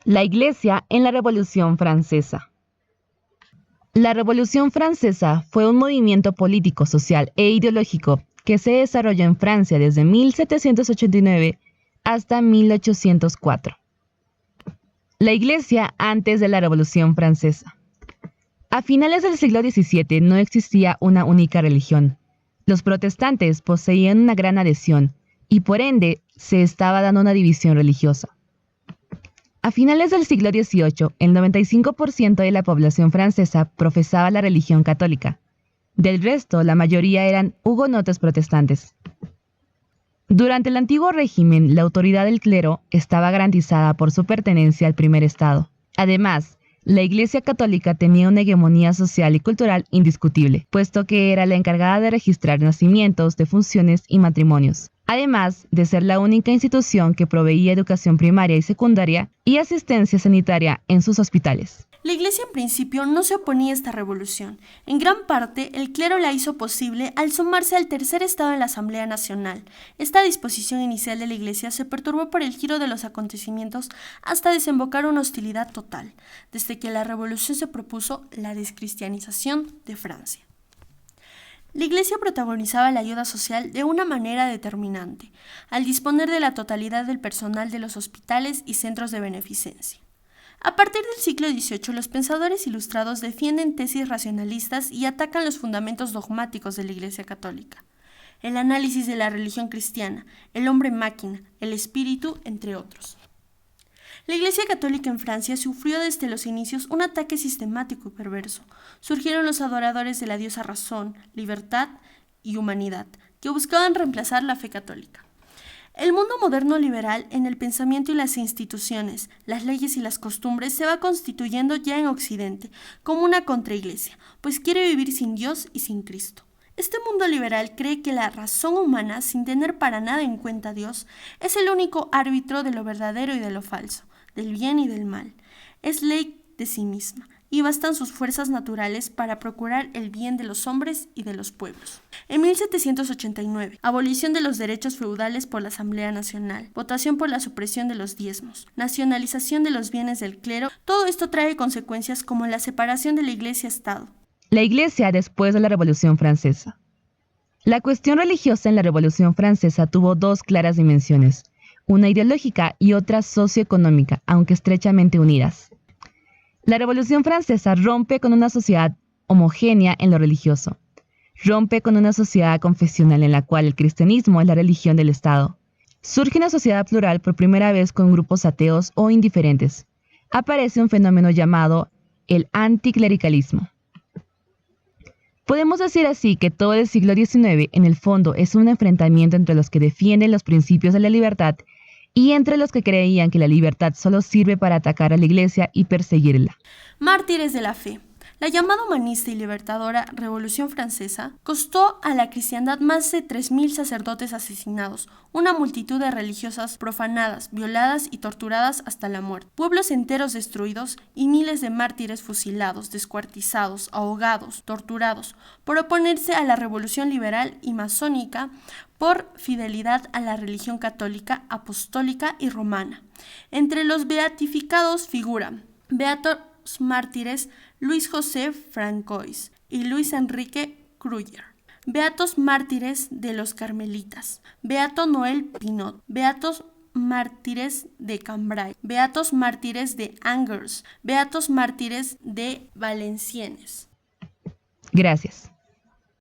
La Iglesia en la Revolución Francesa. La Revolución Francesa fue un movimiento político, social e ideológico que se desarrolló en Francia desde 1789 hasta 1804. La Iglesia antes de la Revolución Francesa. A finales del siglo XVII no existía una única religión. Los protestantes poseían una gran adhesión y por ende se estaba dando una división religiosa. A finales del siglo XVIII, el 95% de la población francesa profesaba la religión católica. Del resto, la mayoría eran hugonotes protestantes. Durante el antiguo régimen, la autoridad del clero estaba garantizada por su pertenencia al primer estado. Además, la Iglesia Católica tenía una hegemonía social y cultural indiscutible, puesto que era la encargada de registrar nacimientos, defunciones y matrimonios, además de ser la única institución que proveía educación primaria y secundaria y asistencia sanitaria en sus hospitales. La Iglesia en principio no se oponía a esta revolución. En gran parte, el clero la hizo posible al sumarse al tercer estado en la Asamblea Nacional. Esta disposición inicial de la Iglesia se perturbó por el giro de los acontecimientos hasta desembocar una hostilidad total, desde que la revolución se propuso la descristianización de Francia. La Iglesia protagonizaba la ayuda social de una manera determinante, al disponer de la totalidad del personal de los hospitales y centros de beneficencia. A partir del siglo XVIII, los pensadores ilustrados defienden tesis racionalistas y atacan los fundamentos dogmáticos de la Iglesia Católica. El análisis de la religión cristiana, el hombre-máquina, el espíritu, entre otros. La Iglesia Católica en Francia sufrió desde los inicios un ataque sistemático y perverso. Surgieron los adoradores de la diosa razón, libertad y humanidad, que buscaban reemplazar la fe católica. El mundo moderno liberal en el pensamiento y las instituciones, las leyes y las costumbres se va constituyendo ya en Occidente como una contraiglesia, pues quiere vivir sin Dios y sin Cristo. Este mundo liberal cree que la razón humana, sin tener para nada en cuenta a Dios, es el único árbitro de lo verdadero y de lo falso, del bien y del mal. Es ley de sí misma, y bastan sus fuerzas naturales para procurar el bien de los hombres y de los pueblos. En 1789, abolición de los derechos feudales por la Asamblea Nacional, votación por la supresión de los diezmos, nacionalización de los bienes del clero, todo esto trae consecuencias como la separación de la Iglesia-Estado. La Iglesia después de la Revolución Francesa. La cuestión religiosa en la Revolución Francesa tuvo dos claras dimensiones, una ideológica y otra socioeconómica, aunque estrechamente unidas. La Revolución Francesa rompe con una sociedad homogénea en lo religioso. Rompe con una sociedad confesional en la cual el cristianismo es la religión del Estado. Surge una sociedad plural por primera vez con grupos ateos o indiferentes. Aparece un fenómeno llamado el anticlericalismo. Podemos decir así que todo el siglo XIX en el fondo es un enfrentamiento entre los que defienden los principios de la libertad y entre los que creían que la libertad solo sirve para atacar a la Iglesia y perseguirla. Mártires de la fe. La llamada humanista y libertadora Revolución Francesa costó a la cristiandad más de 3.000 sacerdotes asesinados, una multitud de religiosas profanadas, violadas y torturadas hasta la muerte, pueblos enteros destruidos y miles de mártires fusilados, descuartizados, ahogados, torturados, por oponerse a la revolución liberal y masónica por fidelidad a la religión católica, apostólica y romana. Entre los beatificados figuran Beatos mártires Luis José Francois y Luis Enrique Cruyer. Beatos mártires de los Carmelitas, Beato Noel Pinot, Beatos mártires de Cambrai, Beatos mártires de Angers, Beatos mártires de Valenciennes. Gracias.